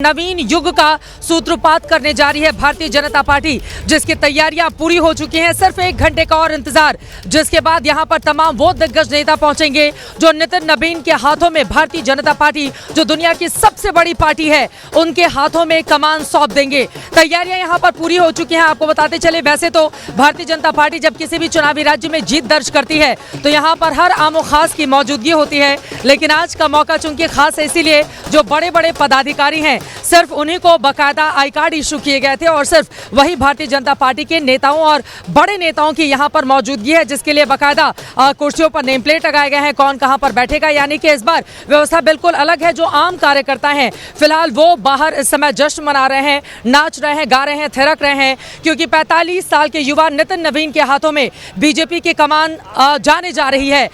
नवीन युग का सूत्रपात करने जा रही है भारतीय जनता पार्टी, जिसकी तैयारियां पूरी हो चुकी हैं। सिर्फ एक घंटे का और इंतजार, जिसके बाद यहां पर तमाम वो दिग्गज नेता पहुंचेंगे जो नितिन नवीन के हाथों में भारतीय जनता पार्टी, जो दुनिया की सबसे बड़ी पार्टी है, उनके हाथों में कमान सौंप देंगे। तैयारियां यहां पर पूरी हो चुकी हैं। आपको बताते चले, वैसे तो भारतीय जनता पार्टी जब किसी भी चुनावी राज्य में जीत दर्ज करती है तो यहां पर हर आमो खास की मौजूदगी होती है, लेकिन आज का मौका चूंकि खास है, इसीलिए जो बड़े बड़े पदाधिकारी हैं सिर्फ उन्हीं को बकायदा आई कार्ड इशू किए गए थे और सिर्फ वही भारतीय जनता पार्टी के नेताओं और बड़े नेताओं की यहां पर मौजूदगी है, जिसके लिए बकायदा कुर्सियों पर नेम प्लेट लगाए गए हैं, कौन कहां पर बैठेगा। यानी कि इस बार व्यवस्था बिल्कुल अलग है। जो आम कार्यकर्ता हैं फिलहाल वो बाहर इस समय जश्न मना रहे हैं, नाच रहे हैं, गा रहे हैं, थिरक रहे हैं, क्योंकि 45 साल के युवा नितिन नवीन के हाथों में बीजेपी की कमान जाने जा रही है।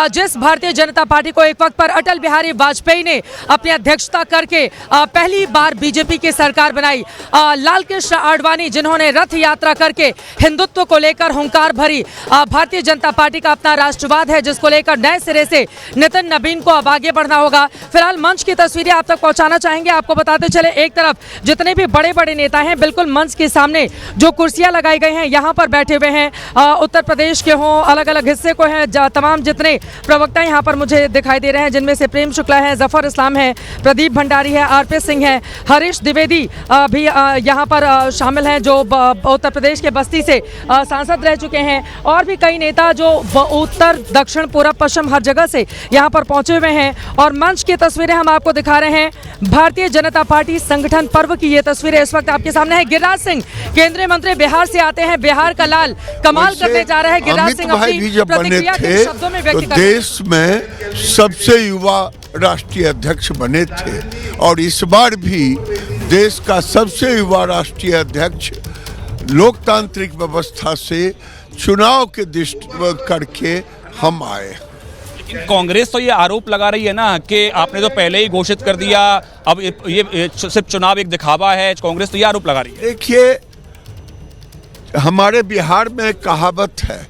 जिस भारतीय जनता पार्टी को एक वक्त पर अटल बिहारी वाजपेयी ने अपनी अध्यक्षता करके पहली बार बीजेपी की सरकार बनाई, लाल कृष्ण आडवाणी जिन्होंने रथ यात्रा करके हिंदुत्व को लेकर हुंकार भरी, भारतीय जनता पार्टी का अपना राष्ट्रवाद है जिसको लेकर नए सिरे से नितिन नवीन को अब आगे बढ़ना होगा। फिलहाल मंच की तस्वीरें आप तक पहुंचाना चाहेंगे। आपको बताते चले, एक तरफ जितने भी बड़े बड़े नेता हैं बिल्कुल मंच के सामने जो कुर्सियां लगाई गई हैं यहाँ पर बैठे हुए हैं। उत्तर प्रदेश के हों, अलग अलग हिस्से को हैं, तमाम जितने प्रवक्ता यहाँ पर मुझे दिखाई दे रहे हैं, जिनमें से प्रेम शुक्ला है, जफर इस्लाम है, प्रदीप भंडारी है, आरपी सिंह है, हरीश द्विवेदी भी यहाँ पर शामिल हैं, जो उत्तर प्रदेश के बस्ती से सांसद रह चुके हैं, और भी कई नेता जो उत्तर दक्षिण पूर्व पश्चिम हर जगह से यहाँ पर पहुंचे हुए हैं। और मंच की तस्वीरें हम आपको दिखा रहे हैं, भारतीय जनता पार्टी संगठन पर्व की ये तस्वीरें इस वक्त आपके सामने है। गिरिराज सिंह केंद्रीय मंत्री बिहार से आते हैं, बिहार का लाल कमाल करने जा रहे हैं। गिरिराज सिंह अपनी प्रतिक्रिया के शब्दों में व्यक्त करते हैं। देश में सबसे युवा राष्ट्रीय अध्यक्ष बने थे और इस बार भी देश का सबसे युवा राष्ट्रीय अध्यक्ष लोकतांत्रिक व्यवस्था से चुनाव के दृष्टि करके हम आए। कांग्रेस तो ये आरोप लगा रही है ना कि आपने तो पहले ही घोषित कर दिया, अब ये सिर्फ चुनाव एक दिखावा है। कांग्रेस तो ये आरोप लगा रही है। देखिए, हमारे बिहार में कहावत है,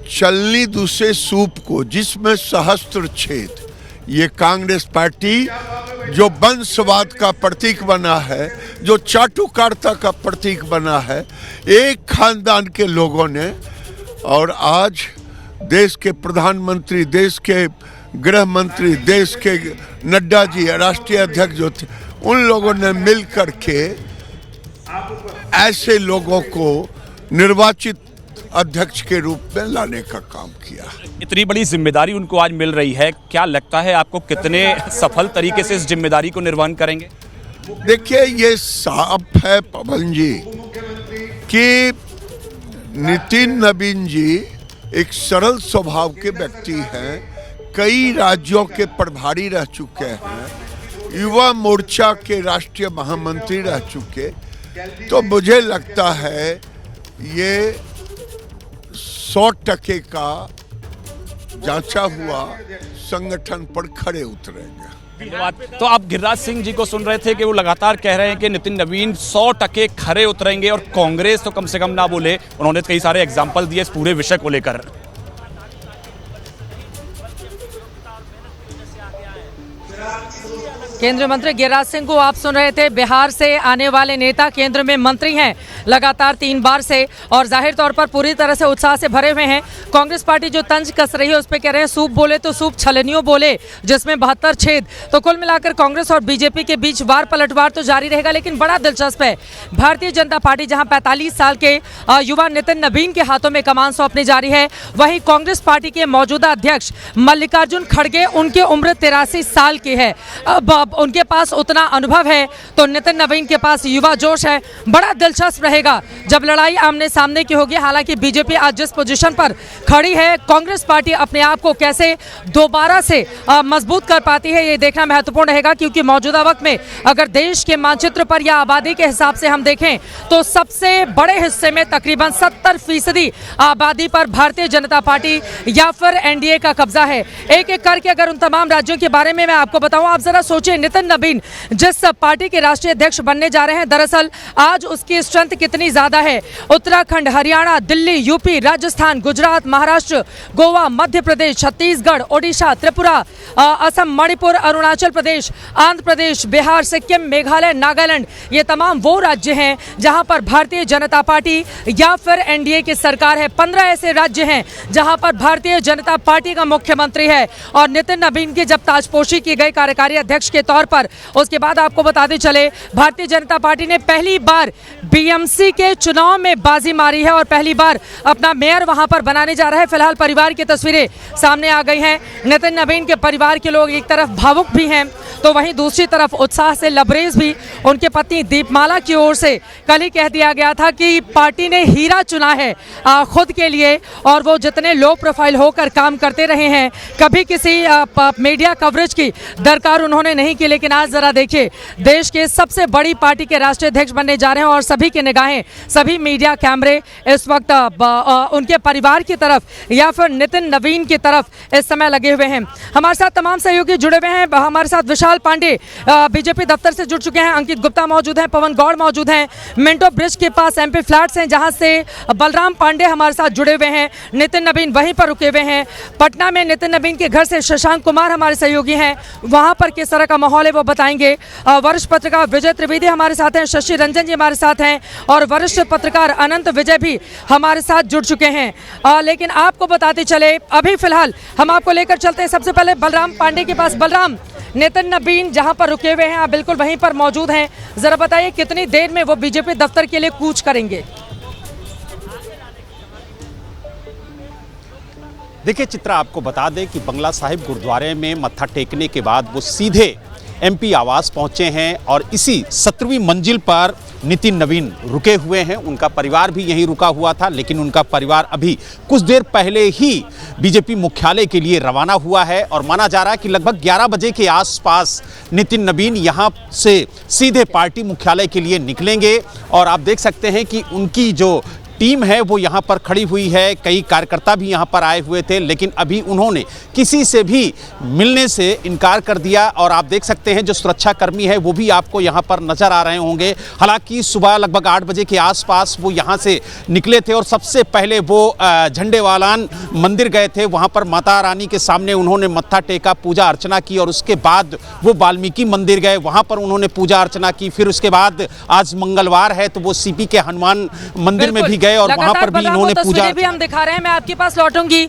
चलनी दूसरे सूप को जिसमें सहस्त्र छेद। ये कांग्रेस पार्टी जो वंशवाद का प्रतीक बना है, जो चाटुकारिता का प्रतीक बना है, एक खानदान के लोगों ने, और आज देश के प्रधानमंत्री, देश के गृह मंत्री, देश के नड्डा जी राष्ट्रीय अध्यक्ष जो थे, उन लोगों ने मिल करके ऐसे लोगों को निर्वाचित अध्यक्ष के रूप में लाने का काम किया। इतनी बड़ी जिम्मेदारी उनको आज मिल रही है, क्या लगता है आपको कितने सफल तरीके से इस जिम्मेदारी को निर्वहन करेंगे? देखिए, ये साफ है पवन जी कि नितिन नवीन जी एक सरल स्वभाव के व्यक्ति हैं, कई राज्यों के प्रभारी रह चुके हैं, युवा मोर्चा के राष्ट्रीय महामंत्री रह चुके, तो मुझे लगता है ये 100% का जांचा हुआ संगठन पर खड़े उतरेंगे। धन्यवाद। तो आप गिरिराज सिंह जी को सुन रहे थे कि वो लगातार कह रहे हैं कि नितिन नवीन 100% खरे उतरेंगे और कांग्रेस तो कम से कम ना बोले। उन्होंने कई सारे एग्जाम्पल दिए इस पूरे विषय को लेकर। केंद्रीय मंत्री गिरिराज सिंह को आप सुन रहे थे। बिहार से आने वाले नेता केंद्र में मंत्री हैं लगातार 3 बार से, और जाहिर तौर पर पूरी तरह से उत्साह से भरे हुए हैं। कांग्रेस पार्टी जो तंज कस रही है उस पर कह रहे हैं सूप बोले तो सूप छलनियों बोले, जिसमें 72 छेद। तो कुल मिलाकर कांग्रेस और बीजेपी के बीच वार पलटवार तो जारी रहेगा, लेकिन बड़ा दिलचस्प है, भारतीय जनता पार्टी जहां 45 साल के युवा नितिन नवीन के हाथों में कमान सौंपने जा रही है, वहीं कांग्रेस पार्टी के मौजूदा अध्यक्ष मल्लिकार्जुन खड़गे, उनकी उम्र 83 साल की है। अब उनके पास उतना अनुभव है तो नितिन नवीन के पास युवा जोश है। बड़ा दिलचस्प रहेगा जब लड़ाई आमने सामने की होगी। हालांकि बीजेपी आज जिस पोजीशन पर खड़ी है, कांग्रेस पार्टी अपने आप को कैसे दोबारा से मजबूत कर पाती है, ये देखना महत्वपूर्ण रहेगा, क्योंकि मौजूदा वक्त में अगर देश के मानचित्र पर या आबादी के हिसाब से हम देखें तो सबसे बड़े हिस्से में तकरीबन 70% आबादी पर भारतीय जनता पार्टी या फिर एनडीए का कब्जा है। एक एक करके अगर उन तमाम राज्यों के बारे में मैं आपको बताऊं, आप जरा सोचिए नितिन नवीन जिस पार्टी के राष्ट्रीय अध्यक्ष बनने जा रहे हैं, दरअसल आज उसकी स्ट्रेंथ कितनी ज्यादा है। उत्तराखंड, हरियाणा, दिल्ली, यूपी, राजस्थान, गुजरात, महाराष्ट्र, गोवा, मध्य प्रदेश, छत्तीसगढ़, ओडिशा, त्रिपुरा, असम, मणिपुर, अरुणाचल प्रदेश, आंध्र प्रदेश, बिहार, सिक्किम, मेघालय, नागालैंड, ये तमाम वो राज्य हैं जहां पर भारतीय जनता पार्टी या फिर एनडीए की सरकार है। 15 ऐसे राज्य हैं जहां पर भारतीय जनता पार्टी का मुख्यमंत्री है और नितिन नवीन की जब ताजपोशी की गई कार्यकारी अध्यक्ष के तौर पर, उसके बाद आपको बताते चले भारतीय जनता पार्टी ने पहली बार बीएमसी के चुनाव में बाजी मारी है और पहली बार अपना मेयर वहां पर बनाने जा रहा है। फिलहाल परिवार की तस्वीरें सामने आ गई हैं। नितिन नवीन के परिवार के लोग एक तरफ भावुक भी हैं तो वहीं दूसरी तरफ उत्साह से लबरेज भी। उनके पत्नी दीपमाला की ओर से कल ही कह दिया गया था कि पार्टी ने हीरा चुना है खुद के लिए और वो जितने लो प्रोफाइल होकर काम करते रहे हैं, कभी किसी मीडिया कवरेज की दरकार उन्होंने नहीं की। लेकिन आज जरा देखिए, देश के सबसे बड़ी पार्टी के राष्ट्रीय अध्यक्ष बनने जा रहे हैं और सभी की निगाहें, सभी मीडिया कैमरे इस वक्त उनके परिवार की तरफ या फिर नितिन नवीन की तरफ इस समय लगे हुए हैं। हमारे साथ तमाम सहयोगी जुड़े हुए हैं। हमारे साथ विशाल पांडे बीजेपी दफ्तर से जुड़ चुके हैं, अंकित गुप्ता मौजूद हैं, पवन गौड़ मौजूद हैं, मिंटो ब्रिज के पास एमपी फ्लैट्स हैं जहां से बलराम पांडे हमारे साथ जुड़े हुए हैं, नितिन नवीन वहीं पर रुके हुए हैं। पटना में नितिन नवीन के घर से शशांक कुमार हमारे सहयोगी हैं, वहां पर किस तरह का माहौल है वो बताएंगे। वरिष्ठ पत्रकार विजय त्रिवेदी हमारे साथ हैं, शशि रंजन जी हमारे साथ हैं और वरिष्ठ पत्रकार अनंत विजय भी हमारे साथ जुड़ चुके हैं। लेकिन आपको बताते चले, अभी फिलहाल हम आपको लेकर चलते हैं सबसे पहले बलराम पांडे के पास। बलराम, नितिन नवीन जहां पर रुके हुए हैं आप बिल्कुल वहीं पर मौजूद हैं, जरा बताइए कितनी देर में वो बीजेपी दफ्तर के लिए कूच करेंगे? देखिए चित्रा, आपको बता दें कि बंगला साहिब गुरुद्वारे में मत्था टेकने के बाद वो सीधे एमपी आवास पहुंचे हैं और इसी 17वीं मंजिल पर नितिन नवीन रुके हुए हैं। उनका परिवार भी यहीं रुका हुआ था, लेकिन उनका परिवार अभी कुछ देर पहले ही बीजेपी मुख्यालय के लिए रवाना हुआ है और माना जा रहा है कि लगभग 11 बजे के आसपास नितिन नवीन यहां से सीधे पार्टी मुख्यालय के लिए निकलेंगे। और आप देख सकते हैं कि उनकी जो टीम है वो यहाँ पर खड़ी हुई है, कई कार्यकर्ता भी यहाँ पर आए हुए थे, लेकिन अभी उन्होंने किसी से भी मिलने से इनकार कर दिया। और आप देख सकते हैं जो सुरक्षाकर्मी है वो भी आपको यहाँ पर नजर आ रहे होंगे। हालांकि सुबह लगभग 8 बजे के आसपास वो यहाँ से निकले थे और सबसे पहले वो झंडेवालान मंदिर गए थे, वहाँ पर माता रानी के सामने उन्होंने मत्था टेका, पूजा अर्चना की और उसके बाद वो वाल्मीकि मंदिर गए, वहाँ पर उन्होंने पूजा अर्चना की। फिर उसके बाद आज मंगलवार है तो वो सीपी के हनुमान मंदिर में भी और वहां पर भी इन्होंने पूजा भी हम दिखा रहे हैं। मैं आपके पास लौटूंगी।